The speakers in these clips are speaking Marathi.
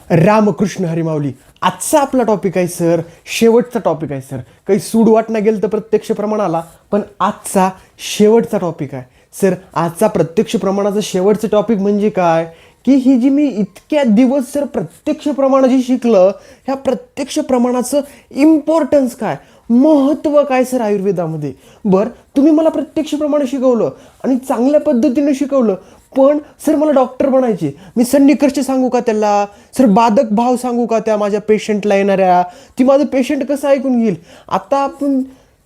रामकृष्ण हरिमाऊली. आजचा आपला टॉपिक आहे सर, शेवटचा टॉपिक आहे सर. काही सूड वाटणं गेलं तर प्रत्यक्ष प्रमाणाला, पण आजचा शेवटचा टॉपिक आहे सर. आजचा प्रत्यक्ष प्रमाणाचा शेवटचं टॉपिक म्हणजे काय की ही जी मी इतक्या दिवस सर प्रत्यक्ष प्रमाण जी शिकलं, ह्या प्रत्यक्ष प्रमाणाचं इम्पॉर्टन्स काय, महत्त्व काय सर आयुर्वेदामध्ये. बरं, तुम्ही मला प्रत्यक्ष प्रमाण शिकवलं आणि चांगल्या पद्धतीने शिकवलं, पण सर मला डॉक्टर बनायचे. मी सन्निकर्ष सांगू का त्याला, सर बाधक भाव सांगू का त्या माझ्या पेशंटला येणाऱ्या, ती माझं पेशंट कसं ऐकून घेईल. आता आपण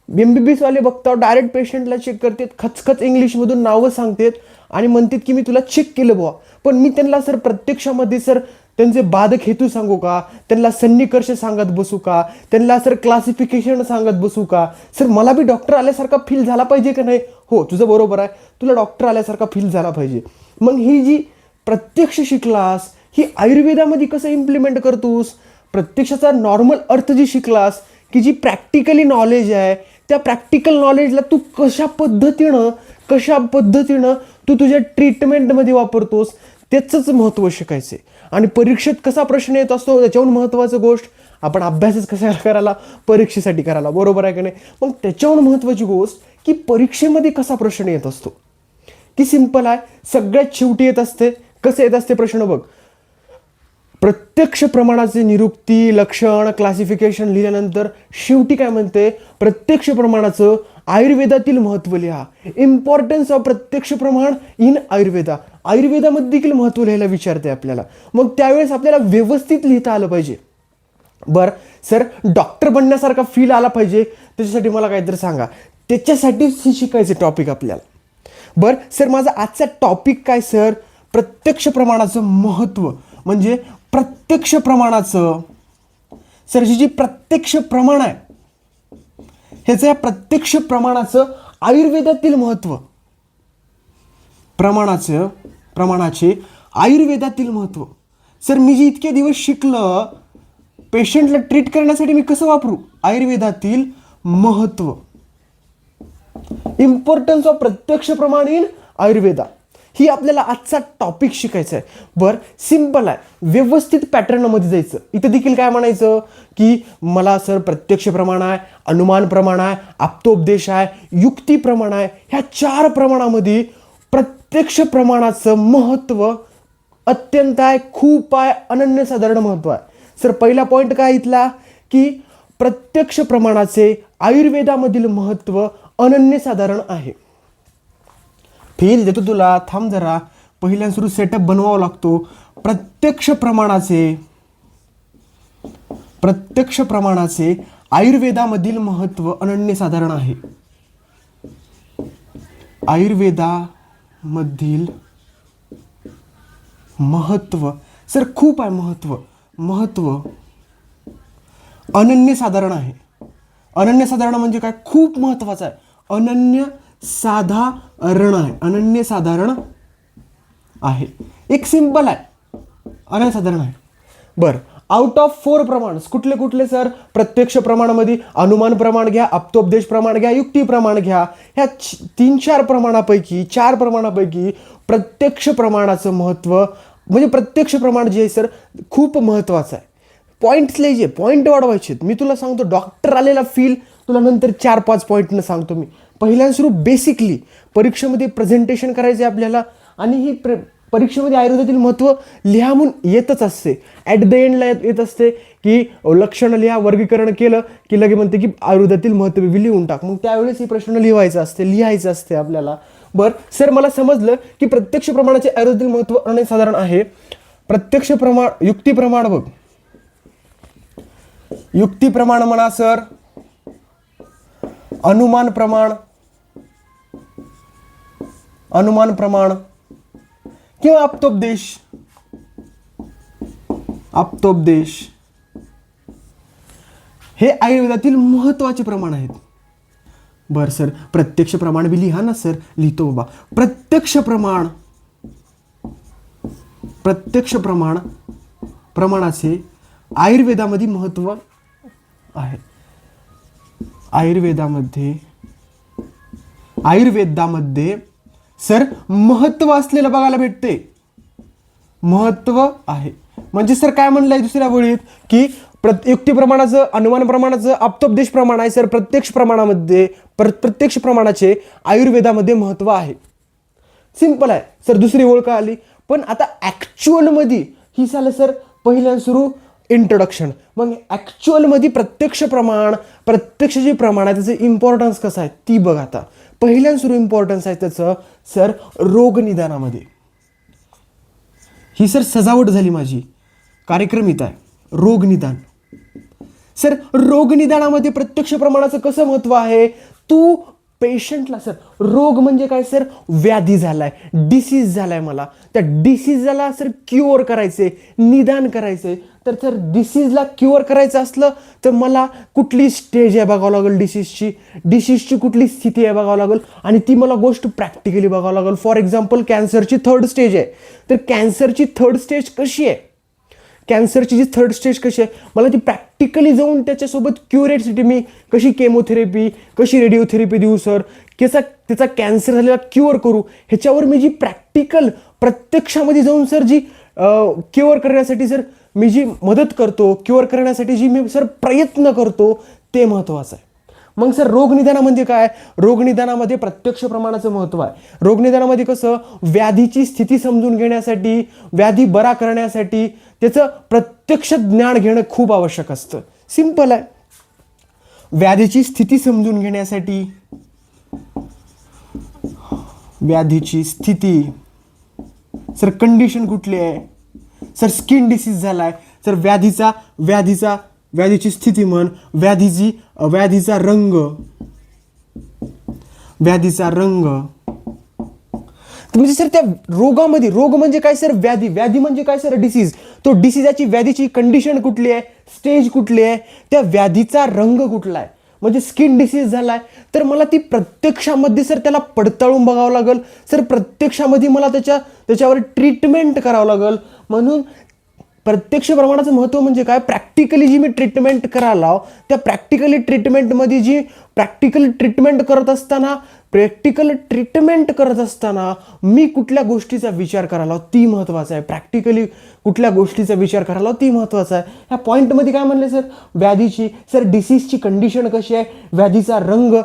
MBBS वाले बघतो, डायरेक्ट पेशंटला चेक करतात, खचखच इंग्लिशमधून नावं सांगतात आणि म्हणतात की मी तुला चेक केलं बुवा. पण मी त्यांना सर प्रत्यक्षामध्ये सर त्यांचे बाधक हेतू सांगू का, त्यांना सन्निकर्ष सांगत बसू का, त्यांना सर क्लासिफिकेशन सांगत बसू का. सर मला बी डॉक्टर आल्यासारखा फील झाला पाहिजे का नाही. हो, तुझं बरोबर आहे, तुला डॉक्टर आल्यासारखा फील झाला पाहिजे. मग ही जी प्रत्यक्ष शिकलास ही आयुर्वेदामध्ये कसं इम्प्लिमेंट करतोस. प्रत्यक्षाचा नॉर्मल अर्थ जी शिकलास की जी प्रॅक्टिकली नॉलेज आहे, त्या प्रॅक्टिकल नॉलेजला तू कशा पद्धतीनं तू तुझ्या ट्रीटमेंटमध्ये वापरतोस, त्याचंच महत्त्व शिकायचं आहे. आणि परीक्षेत कसा प्रश्न येत असतो त्याच्याहून महत्त्वाचं गोष्ट आपण अभ्यासच कसा करायला, परीक्षेसाठी करायला, बरोबर आहे की नाही. मग त्याच्याहून महत्त्वाची गोष्ट की परीक्षेमध्ये कसा प्रश्न येत असतो, की सिंपल आहे, सगळ्यात शेवटी येत असते. कसं येत असते प्रश्न बघ, प्रत्यक्ष प्रमाणाचे निरुक्ती, लक्षण, क्लासिफिकेशन लिहिल्यानंतर शेवटी काय म्हणते, प्रत्यक्ष प्रमाणाचं आयुर्वेदातील महत्त्व लिहा. इम्पॉर्टन्स ऑफ प्रत्यक्ष प्रमाण इन आयुर्वेदा. आयुर्वेदामध्ये देखील महत्त्व लिहायला विचारते आपल्याला. मग त्यावेळेस आपल्याला व्यवस्थित लिहिता आलं पाहिजे. बरं सर, डॉक्टर बनण्यासारखा फील आला पाहिजे, त्याच्यासाठी मला काहीतरी सांगा. त्याच्यासाठीच हे शिकायचे टॉपिक आपल्याला. बरं सर, माझा आजचा टॉपिक काय सर, प्रत्यक्ष प्रमाणाचं महत्त्व. म्हणजे प्रत्यक्ष प्रमाणाचं सर, ही जी प्रत्यक्ष प्रमाण आहे ह्याचं, या प्रत्यक्ष प्रमाणाचं आयुर्वेदातील महत्त्व, प्रमाणाचे आयुर्वेदातील महत्त्व. सर मी जे इतके दिवस शिकलं, पेशंटला ट्रीट करण्यासाठी मी कसं वापरू, आयुर्वेदातील महत्त्व, इम्पॉर्टन्स ऑफ प्रत्यक्ष प्रमाण इन आयुर्वेदा, ही आपल्याला आजचा टॉपिक शिकायचा आहे. बरं, सिंपल आहे, व्यवस्थित पॅटर्नमध्ये जायचं. इथं देखील काय म्हणायचं की मला सर प्रत्यक्ष प्रमाण आहे, अनुमान प्रमाण आहे, आप्तोपदेश आहे, युक्ती प्रमाण आहे. ह्या 4 प्रमाणामध्ये प्रत्यक्ष प्रमाणाचं महत्त्व अत्यंत आहे, खूप आहे, अनन्यसाधारण महत्त्व आहे. सर पहिला पॉईंट काय इथला की प्रत्यक्ष प्रमाणाचे आयुर्वेदामधील महत्त्व अनन्यसाधारण आहे. फील देतो तुला, थांब जरा, पहिल्या सुरू सेटअप बनवावा लागतो. प्रत्यक्ष प्रमाणाचे आयुर्वेदामधील महत्त्व अनन्यसाधारण आहे. आयुर्वेदामधील महत्त्व सर खूप आहे, महत्त्व अनन्यसाधारण आहे. अनन्यसाधारण म्हणजे काय, खूप महत्त्वाचं आहे. अनन्यसाधारण आहे. एक सिंपल आहे, अनन्यसाधारण आहे. बरं, आउट ऑफ 4 प्रमाण कुठले सर, प्रत्यक्ष प्रमाणामध्ये अनुमान प्रमाण घ्या, आप्तोपदेश प्रमाण घ्या, युक्ती प्रमाण घ्या. ह्या 3-4 प्रमाणापैकी 4 प्रमाणापैकी प्रत्यक्ष प्रमाणाचं महत्त्व, म्हणजे प्रत्यक्ष प्रमाण जे आहे सर खूप महत्त्वाचं आहे. पॉईंट्स लिहायचे, पॉईंट वाढवायचे. मी तुला सांगतो डॉक्टर आलेला फील तुला नंतर 4-5 पॉईंटनं सांगतो मी. पहिल्या सुरू बेसिकली परीक्षेमध्ये प्रेझेंटेशन करायचे आपल्याला, आणि ही परीक्षेमध्ये आयुर्वेदातील महत्त्व लिहा म्हणून येतच असते. ॲट द एंडला येत असते की लक्षण लिहा, वर्गीकरण केलं की लगे म्हणते की आयुर्वेदातील महत्त्व लिहून टाक. मग त्यावेळेस हे प्रश्न लिहायचं असते आपल्याला. बरं सर, मला समजलं की प्रत्यक्ष प्रमाणाचे आयुर्वेदातील महत्त्व अनन्यसाधारण आहे. प्रत्यक्ष प्रमाण, युक्ती प्रमाण बघ, युक्ती प्रमाण म्हणा सर, अनुमान प्रमाण किंवा आप्तोपदेश हे आयुर्वेदातील महत्त्वाचे प्रमाण आहेत. बरं सर, प्रत्यक्ष प्रमाण बी लिहा ना सर. लिहितो बाबा. प्रत्यक्ष प्रमाणाचे आयुर्वेदामध्ये महत्त्व आहे. आयुर्वेदामध्ये सर महत्त्व असलेलं बघायला भेटते, महत्त्व आहे. म्हणजे सर काय म्हणलंय दुसऱ्या वळीत की युक्ती प्रमाणाचं, अनुमान प्रमाणाचं, आप्तोपदेश प्रमाण आहे सर प्रत्यक्ष प्रमाणामध्ये, प्रत्यक्ष प्रमाणाचे आयुर्वेदामध्ये महत्त्व आहे. सिंपल आहे सर, दुसरी ओळ का आली. पण आता ॲक्च्युअलमध्ये ही झालं सर पहिल्या सुरू इंट्रोडक्शन. मग ॲक्च्युअलमध्ये प्रत्यक्ष प्रमाण, प्रत्यक्ष जे प्रमाण आहे त्याचं इम्पॉर्टन्स कसं आहे ती बघ. आता पहिल्या सुरू इम्पॉर्टन्स आहे त्याचं सर रोगनिदानामध्ये. ही सर सजावट झाली माझी, कार्यक्रमित आहे. रोगनिदान सर, रोगनिदानामध्ये प्रत्यक्ष प्रमाणाचं कसं महत्त्व आहे. तू पेशंटला सर, रोग म्हणजे काय सर, व्याधी झालाय, डिसीज झालाय, मला त्या डिसीजला सर क्युअर करायचे, निदान करायचे. तर सर डिसीजला क्युअर करायचं असलं तर मला कुठली स्टेज आहे बघावं लागेल, डिसीजची कुठली स्थिती आहे बघावं लागेल, आणि ती मला गोष्ट प्रॅक्टिकली बघावं लागेल. फॉर एक्झाम्पल कॅन्सरची 3rd स्टेज आहे, तर कॅन्सरची 3rd स्टेज कशी आहे, कॅन्सरची जी 3rd स्टेज कशी आहे, मला ती प्रॅक्टिकली जाऊन त्याच्यासोबत क्युरेटसाठी मी कशी केमोथेरपी, कशी रेडिओथेरपी देऊ सर, त्याचा कॅन्सर झालेला क्युअर करू, ह्याच्यावर मी जी प्रॅक्टिकल प्रत्यक्षामध्ये जाऊन सर जी क्युअर करण्यासाठी सर मी जी मदत करतो, क्युअर करण्यासाठी जी मी सर प्रयत्न करतो, ते महत्त्वाचं आहे. मग सर रोगनिदानामध्ये काय, रोगनिदानामध्ये प्रत्यक्ष प्रमाणाचं महत्त्व आहे. रोगनिदानामध्ये कसं, व्याधीची स्थिती समजून घेण्यासाठी, व्याधी बरा करण्यासाठी त्याचं प्रत्यक्ष ज्ञान घेणं खूप आवश्यक असतं. सिंपल आहे, व्याधीची स्थिती समजून घेण्यासाठी, व्याधीची स्थिती सर, कंडिशन कुठली आहे सर, स्किन डिसीज झालाय सर, व्याधीची स्थिती म्हण, व्याधीचा रंग, म्हणजे सर त्या रोगामध्ये, रोग म्हणजे काय सर, व्याधी म्हणजे काय सर, डिसीज. तो डिसीजाची, व्याधीची कंडिशन कुठली आहे, स्टेज कुठली आहे, त्या व्याधीचा रंग कुठला आहे. म्हणजे स्किन डिसीज झालाय तर मला ती प्रत्यक्षामध्ये सर त्याला पडताळून बघावं लागेल सर, प्रत्यक्षामध्ये मला त्याच्यावर ट्रीटमेंट करावं लागेल. म्हणून प्रत्यक्ष प्रमाणाचं महत्त्व म्हणजे काय, प्रॅक्टिकली जी मी ट्रीटमेंट करायला, त्या प्रॅक्टिकली ट्रीटमेंटमध्ये जी प्रॅक्टिकल ट्रीटमेंट करत असताना मी कुठल्या गोष्टीचा विचार करायला, ती महत्त्वाचं आहे. प्रॅक्टिकली कुठल्या गोष्टीचा विचार करायला, ती महत्त्वाचं आहे. ह्या पॉईंटमध्ये काय म्हणले सर, व्याधीची सर, डिसीजची कंडिशन कशी आहे, व्याधीचा रंग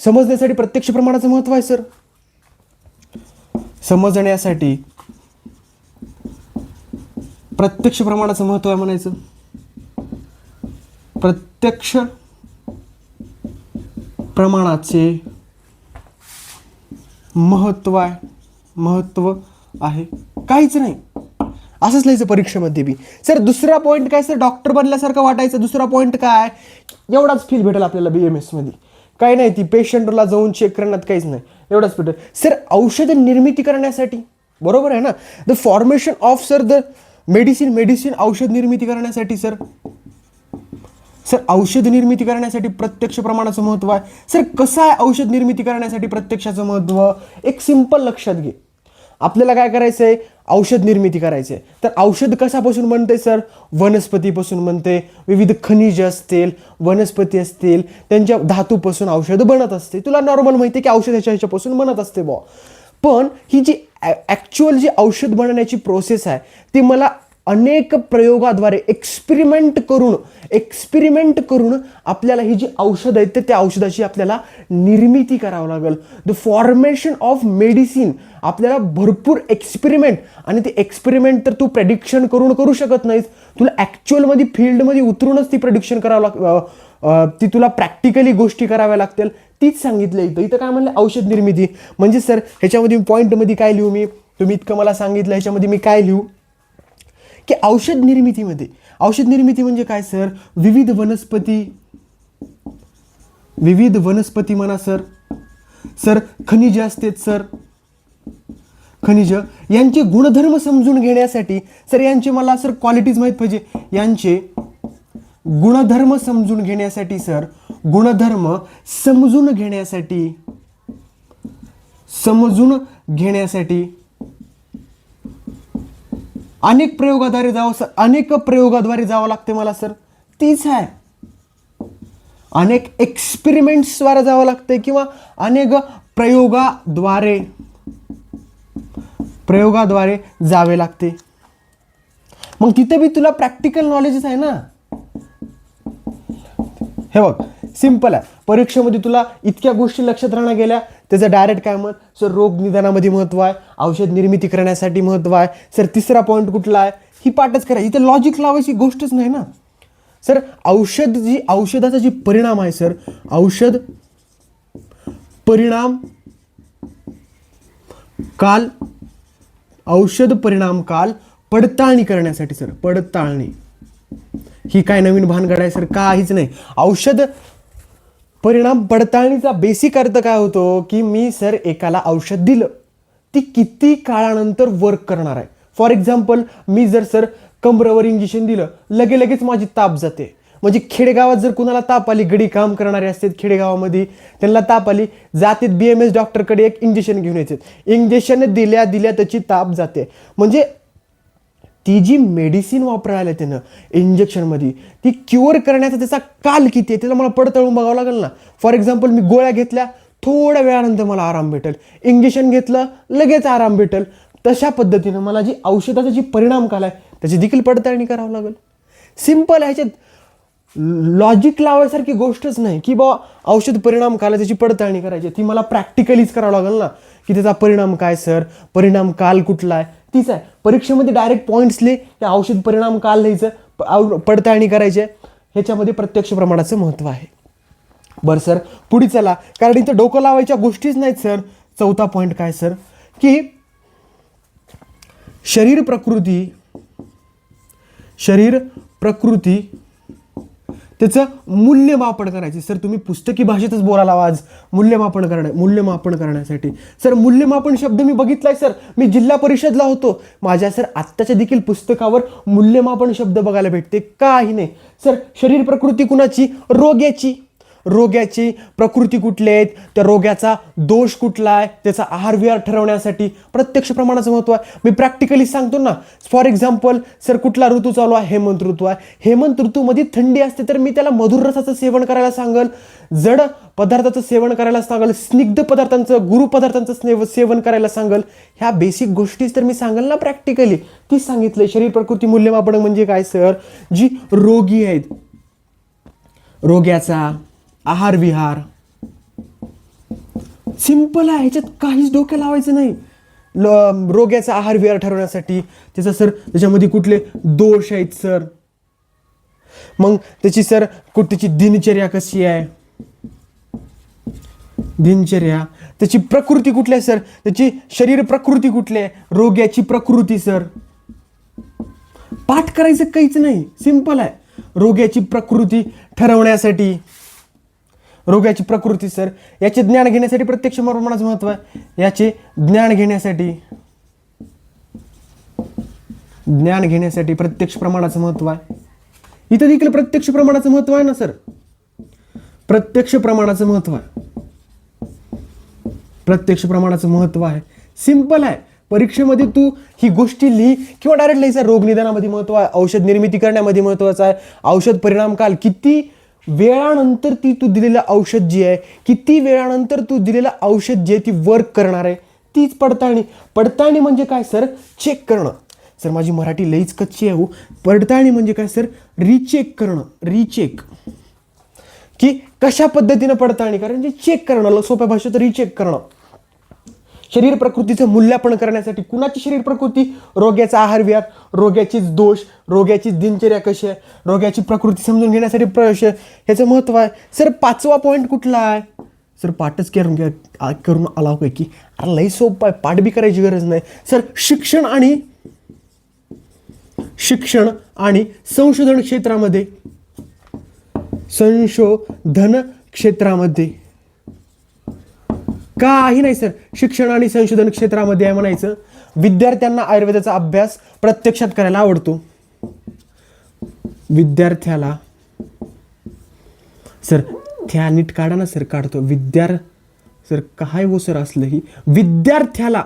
समजण्यासाठी प्रत्यक्ष प्रमाणाचं महत्त्व आहे सर. समजण्यासाठी प्रत्यक्ष प्रमाणाचं महत्त्व आहे म्हणायचं. प्रत्यक्ष प्रमाणाचे महत्त्व आहे, काहीच नाही असंच लिहायचं परीक्षेमध्ये बी. सर दुसरा पॉईंट काय सर, डॉक्टर बनल्यासारखं वाटायचं. दुसरा पॉईंट काय, एवढाच फील भेटेल आपल्याला BMS मध्ये, काही नाही, ती पेशंटला जाऊन चेक करण्यात काहीच नाही, एवढाच भेटेल सर. औषध निर्मिती करण्यासाठी, बरोबर आहे ना, the formation of sir the medicine औषध निर्मिती करण्यासाठी सर, औषध निर्मिती करण्यासाठी प्रत्यक्ष प्रमाणाचं महत्त्व आहे सर. कसं आहे औषध निर्मिती करण्यासाठी प्रत्यक्षाचं महत्त्व, एक सिंपल लक्षात घे. आपल्याला काय करायचं आहे, औषध निर्मिती करायचं आहे. तर औषध कशापासून बनते सर, वनस्पतीपासून बनते. विविध खनिज असतील, वनस्पती असतील, त्यांच्या धातूपासून औषध बनत असते. तुला नॉर्मल माहिती आहे की औषध ह्याच्यापासून बनत असते बुवा. पण ही जी ॲक्च्युअल जी औषध बनवण्याची प्रोसेस आहे ती मला अनेक प्रयोगाद्वारे एक्सपेरिमेंट करून आपल्याला ही जी औषध आहेत तर त्या औषधाची आपल्याला निर्मिती करावं लागेल. द फॉर्मेशन ऑफ मेडिसिन, आपल्याला भरपूर एक्सपेरिमेंट, आणि ते एक्सपेरिमेंट तर तू प्रेडिक्शन करू शकत नाहीस. तुला ॲक्च्युअलमध्ये फील्डमध्ये उतरूनच ती प्रेडिक्शन करावं ती तुला प्रॅक्टिकली गोष्टी कराव्या लागतील. तीच सांगितलं इथं काय म्हणलं, औषध निर्मिती. म्हणजे सर ह्याच्यामध्ये पॉईंटमध्ये काय लिहू मी, तुम्ही इतकं मला सांगितलं, ह्याच्यामध्ये मी काय लिहू की औषध निर्मिती म्हणजे काय सर, विविध वनस्पती म्हणा सर, खनिज असतात सर, खनिज यांचे गुणधर्म समजून घेण्यासाठी सर, यांचे मला सर क्वालिटीज माहीत पाहिजे, यांचे गुणधर्म समजून घेण्यासाठी सर, गुणधर्म समजून घेण्यासाठी अनेक प्रयोगाद्वारे जावं लागते मला सर. तीच आहे, अनेक एक्सपेरिमेंट्सद्वारे जावं लागते किंवा अनेक प्रयोगाद्वारे जावे लागते. मग तिथे बी तुला प्रॅक्टिकल नॉलेजच आहे ना. हे बघ सिंपल आहे, परीक्षेमध्ये तुला इतक्या गोष्टी लक्षात राहण्या गेल्या, त्याचं डायरेक्ट काय मत सर, रोग निदानामध्ये महत्व आहे, औषध निर्मिती करण्यासाठी महत्व आहे. सर तिसरा पॉईंट कुठला आहे, ही पाठच करा, इथे लॉजिक लावायची गोष्टच नाही ना सर. औषधाचा जी परिणाम आहे सर, औषध परिणाम काल पडताळणी करण्यासाठी सर, पडताळणी ही काय नवीन भानगड आहे सर, काहीच नाही. औषध परिणाम पडताळणीचा बेसिक अर्थ काय होतो की मी सर एकाला औषध दिलं, ती किती काळानंतर वर्क करणार आहे. फॉर एक्झाम्पल मी जर सर कमरेवर इंजेक्शन दिलं, लगेच माझी ताप जाते. म्हणजे खेडेगावात जर कुणाला ताप आली, गडी काम करणारे असतात खेडेगावामध्ये, त्यांना ताप आली, जातात BMS डॉक्टरकडे, एक इंजेक्शन घेऊन येतात, इंजेक्शन दिल्या त्याची ताप जाते. म्हणजे ती जी मेडिसिन वापरायला त्यानं इंजेक्शनमध्ये, ती क्युअर करण्याचा त्याचा काल किती आहे त्याला मला पडताळून बघावं लागेल ना. फॉर एक्झाम्पल मी गोळ्या घेतल्या, थोड्या वेळानंतर मला आराम भेटेल, इंजेक्शन घेतलं लगेच आराम भेटेल. तशा पद्धतीनं मला जी औषधाचा जी परिणाम काल आहे त्याची देखील पडताळणी करावं लागेल. सिंपल आहे, ह्याच्यात लॉजिक लावायसारखी गोष्टच नाही की बा औषध परिणाम काल त्याची पडताळणी करायची, ती मला प्रॅक्टिकलीच करावं लागेल ना की त्याचा परिणाम काय सर, परिणाम काल कुठला आहे. तीच आहे परीक्षेमध्ये डायरेक्ट पॉईंट्स लिहि, त्या औषध परिणाम काल लिहायचं, पडताळणी करायची, ह्याच्यामध्ये प्रत्यक्ष प्रमाणाचं महत्व आहे. बरं सर पुढे चला, कारण इथं डोकं लावायच्या गोष्टीच नाहीत सर. चौथा पॉईंट काय सर की शरीर प्रकृती त्याचं मूल्यमापन करायचे. सर तुम्ही पुस्तकी भाषेतच बोलायला आज मूल्यमापन करण्यासाठी. सर मूल्यमापन शब्द मी बघितलाय सर, मी जिल्हा परिषदला होतो, माझ्या सर आत्ताच्या देखील पुस्तकावर मूल्यमापन शब्द बघायला भेटते. काही नाही सर, शरीर प्रकृती कुणाची, रोग्याची प्रकृती कुठली आहेत, त्या रोग्याचा दोष कुठला आहे, त्याचा आहार विहार ठरवण्यासाठी प्रत्यक्ष प्रमाणाचं महत्व आहे. मी प्रॅक्टिकली सांगतो ना. फॉर एक्झाम्पल सर कुठला ऋतू चालू आहे, हेमंत ऋतू आहे, हेमंत ऋतूमध्ये थंडी असते, तर मी त्याला मधुर रसाचं सेवन करायला सांगल, जड पदार्थाचं सेवन करायला सांगल, स्निग्ध पदार्थांचं, गुरु पदार्थांचं सेवन करायला सांगल. ह्या बेसिक गोष्टीच तर मी सांगल ना प्रॅक्टिकली. तीच सांगितलंय शरीर प्रकृती मूल्यमापन म्हणजे काय सर, जी रोगी आहेत, रोग्याचा आहार विहार. सिंपल आहे, ह्याच्यात काहीच डोक्यात लावायचं नाही. रोग्याचा आहार विहार ठरवण्यासाठी त्याचा सर त्याच्यामध्ये कुठले दोष आहेत सर, मग त्याची सर त्याची दिनचर्या कशी आहे, त्याची प्रकृती कुठली आहे सर, त्याची शरीर प्रकृती कुठली आहे, रोग्याची प्रकृती सर. पाठ करायचं काहीच नाही, सिंपल आहे. रोग्याची प्रकृती ठरवण्यासाठी, रोगाची प्रकृती सर, याचे ज्ञान घेण्यासाठी प्रत्यक्ष प्रमाणाचं महत्व आहे. याचे ज्ञान घेण्यासाठी प्रत्यक्ष प्रमाणाचं महत्व आहे. इथं देखील प्रत्यक्ष प्रमाणाचं महत्व आहे ना सर, प्रत्यक्ष प्रमाणाचं महत्व आहे. सिंपल आहे. परीक्षेमध्ये तू ही गोष्टी लिही किंवा डायरेक्ट लिहायचा. रोग निदानामध्ये महत्व आहे, औषध निर्मिती करण्यामध्ये महत्वाचं आहे, औषध परिणाम काल, किती वेळानंतर तू दिलेलं औषध जी आहे, किती वेळानंतर तू दिलेलं औषध जे ती वर्क करणार आहे, तीच पडताळणी म्हणजे काय सर, चेक करणं. सर माझी मराठी लईच कच्ची आहे. पडताळणी म्हणजे काय सर, रिचेक की कशा पद्धतीनं पडताळणी करायची, चेक करणं, सोप्या भाषेत रिचेक करणं. शरीर प्रकृतीचं मूल्यांकन करण्यासाठी, कुणाची शरीर प्रकृती, रोग्याचा आहार विहार, रोग्याची दोष, रोग्याची दिनचर्या कशी आहे, रोग्याची प्रकृती समजून घेण्यासाठी ह्याचं महत्व आहे. सर पाचवा पॉईंट कुठला आहे सर, पाठच करून आला काय की अरे लई सोपं आहे, पाठ बी करायची गरज नाही सर. शिक्षण आणि संशोधन क्षेत्रामध्ये काही नाही सर. शिक्षण आणि संशोधन क्षेत्रामध्ये आहे म्हणायचं. विद्यार्थ्यांना आयुर्वेदाचा अभ्यास प्रत्यक्षात करायला आवडतो. विद्यार्थ्याला सर त्या नीट काढा ना सर, काढतो सर काय हो सर असलं ही, विद्यार्थ्याला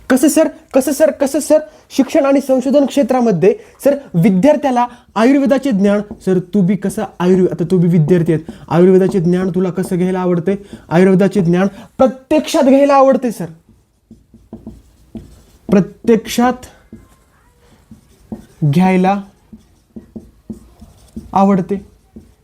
कसं सर शिक्षण आणि संशोधन क्षेत्रामध्ये सर विद्यार्थ्याला आयुर्वेदाचे ज्ञान. सर तू बी कसं आता तू बी विद्यार्थी आहेत, आयुर्वेदाचे ज्ञान तुला कसं घ्यायला आवडते, आयुर्वेदाचे ज्ञान प्रत्यक्षात घ्यायला आवडते सर, प्रत्यक्षात घ्यायला आवडते.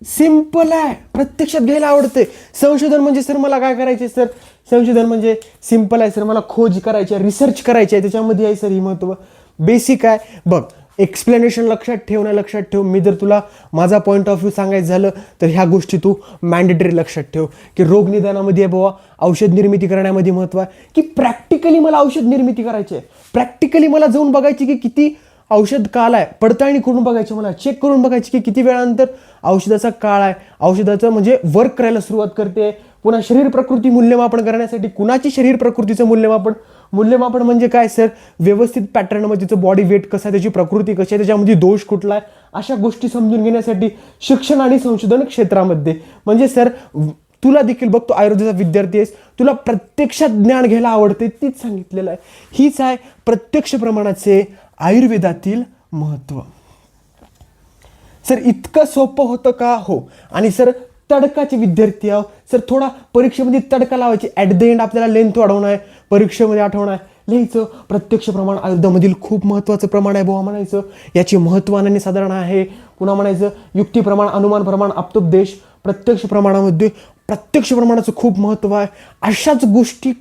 सिंपल आहे, प्रत्यक्षात घ्यायला आवडते. संशोधन म्हणजे सर मला काय करायचे सर, संशोधन म्हणजे सिंपल आहे सर, मला खोज करायची आहे, रिसर्च करायची आहे, त्याच्यामध्ये आहे सर ही महत्त्व. बेसिक आहे बघ. एक्सप्लेनेशन लक्षात ठेव, नाही लक्षात ठेव, मी जर तुला माझा पॉईंट ऑफ व्ह्यू सांगायचं झालं तर ह्या गोष्टी तू मॅन्डेटरी लक्षात ठेव की रोग निदानामध्ये बाबा औषध निर्मिती करण्यामध्ये महत्त्व आहे, की प्रॅक्टिकली मला औषध निर्मिती करायची आहे, प्रॅक्टिकली मला जाऊन बघायची की किती औषध काल आहे, पडताळणी करून बघायची, मला चेक करून बघायची की किती वेळानंतर औषधाचा काळ आहे, औषधाचं म्हणजे वर्क करायला सुरुवात करते. पुन्हा शरीर प्रकृती मूल्यमापन करण्यासाठी कुणाची शरीर प्रकृतीचं मूल्यमापन, मूल्यमापन म्हणजे काय सर, व्यवस्थित पॅटर्नमध्ये त्याचं बॉडी वेट कसं आहे, त्याची प्रकृती कशी आहे, त्याच्यामध्ये दोष कुठला आहे, अशा गोष्टी समजून घेण्यासाठी शिक्षण आणि संशोधन क्षेत्रामध्ये म्हणजे सर तुला देखील बघ, तू आयुर्वेदाचा विद्यार्थी आहेस, तुला प्रत्यक्षात ज्ञान घ्यायला आवडते, तीच सांगितलेलं आहे. हीच आहे प्रत्यक्ष प्रमाणाचे आयुर्वेदातील महत्त्व. सर इतकं सोपं होतं का? हो. आणि सर तडकाचे विद्यार्थी आहो सर, थोडा परीक्षेमध्ये तडका लावायची, ॲट द एंड आपल्याला लेंथ वाढवणं आहे, परीक्षेमध्ये आठवणं आहे, लिहायचं प्रत्यक्ष प्रमाण आयुर्वेदामधील खूप महत्त्वाचं प्रमाण आहे बुवा म्हणायचं, याची महत्त्व अनन्यसाधारण आहे. पुन्हा म्हणायचं युक्ती प्रमाण, अनुमान प्रमाण, आप्तोपदेश, प्रत्यक्ष प्रमाणामध्ये प्रत्यक्ष प्रमाणाचं खूप महत्त्व आहे. अशाच गोष्टी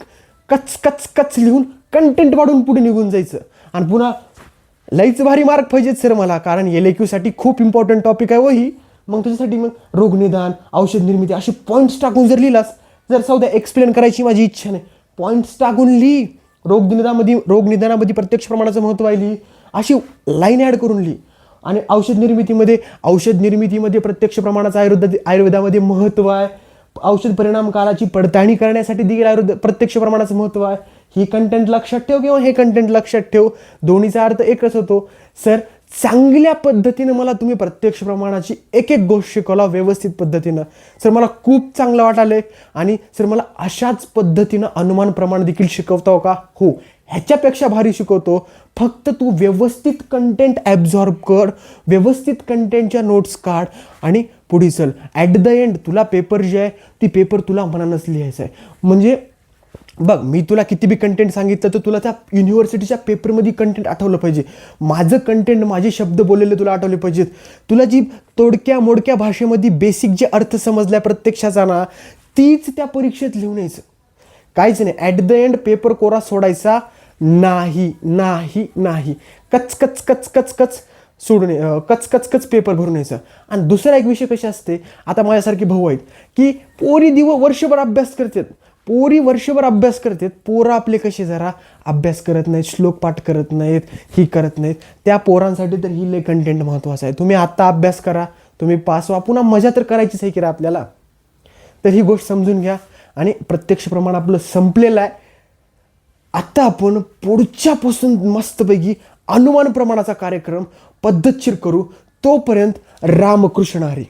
कच कच कच लिहून कंटेंट वाढून पुढे निघून जायचं. आणि पुन्हा लईच भारी मार्क पाहिजेत सर मला, कारण LAQ खूप इम्पॉर्टंट टॉपिक आहे वही. मग त्याच्यासाठी मग रोगनिदान, औषध निर्मिती असे पॉईंट्स टाकून जर लिहिलास, जर सौद्या एक्सप्लेन करायची माझी इच्छा नाही, पॉईंट्स टाकून लिही. रोगनिदानामध्ये प्रत्यक्ष प्रमाणाचं महत्त्व आहे लिही, अशी लाईन ॲड करून लिही. आणि औषध निर्मितीमध्ये प्रत्यक्ष प्रमाणाचं आयुर्वेदामध्ये महत्त्व आहे. औषध परिणाम कालाची पडताळणी करण्यासाठी देखील प्रत्यक्ष प्रमाणाचं महत्त्व आहे. ही कंटेंट लक्षात ठेव किंवा हे कंटेंट लक्षात ठेव, दोन्हीचा अर्थ एकच होतो. सर चांगल्या पद्धतीनं मला तुम्ही प्रत्यक्ष प्रमाणाची एक एक गोष्ट शिकवला व्यवस्थित पद्धतीनं, सर मला खूप चांगलं वाटायलंय. आणि सर मला अशाच पद्धतीनं अनुमान प्रमाण देखील शिकवतो का? हो, ह्याच्यापेक्षा भारी शिकवतो. फक्त तू व्यवस्थित कंटेंट ॲब्झॉर्ब कर, व्यवस्थित कंटेंटच्या नोट्स काढ आणि पुढे चल. ॲट द एंड तुला पेपर जे आहे ती पेपर तुला मनानंच लिहायचं आहे. म्हणजे बघ, मी तुला किती बी कंटेंट सांगितलं तर तुला त्या युनिव्हर्सिटीच्या पेपरमध्ये कंटेंट आठवलं पाहिजे. माझं कंटेंट, माझे शब्द बोललेले तुला आठवले पाहिजेत. तुला जी तोडक्या मोडक्या भाषेमध्ये बेसिक जे अर्थ समजलाय प्रत्यक्षाचा ना, तीच त्या परीक्षेत लिहून यायचं. काहीच नाही. ॲट द एंड पेपर कोरा सोडायचा नाही नाही नाही. कच कच कच कच कच सोडून कच कच कच पेपर भरून यायचं. आणि दुसरा एक विषय कसे असते, आता माझ्यासारखे भाऊ आहेत की पोरी वर्षभर अभ्यास करतात, पोरं आपले कसे जरा अभ्यास करत नाहीत, श्लोक पाठ करत नाहीत, ही करत नाहीत. त्या पोरांसाठी तर ही लय कंटेंट महत्त्वाचं आहे. तुम्ही आत्ता अभ्यास करा, तुम्ही पास व्हा, पुन्हा मजा तर करायचीच आहे की रे आपल्याला. तर ही गोष्ट समजून घ्या. आणि प्रत्यक्ष प्रमाण आपलं संपलेलं आहे. आता आपण पुढच्यापासून मस्तपैकी अनुमान प्रमाणाचा कार्यक्रम पद्धतशीर करू. तोपर्यंत रामकृष्ण हरी.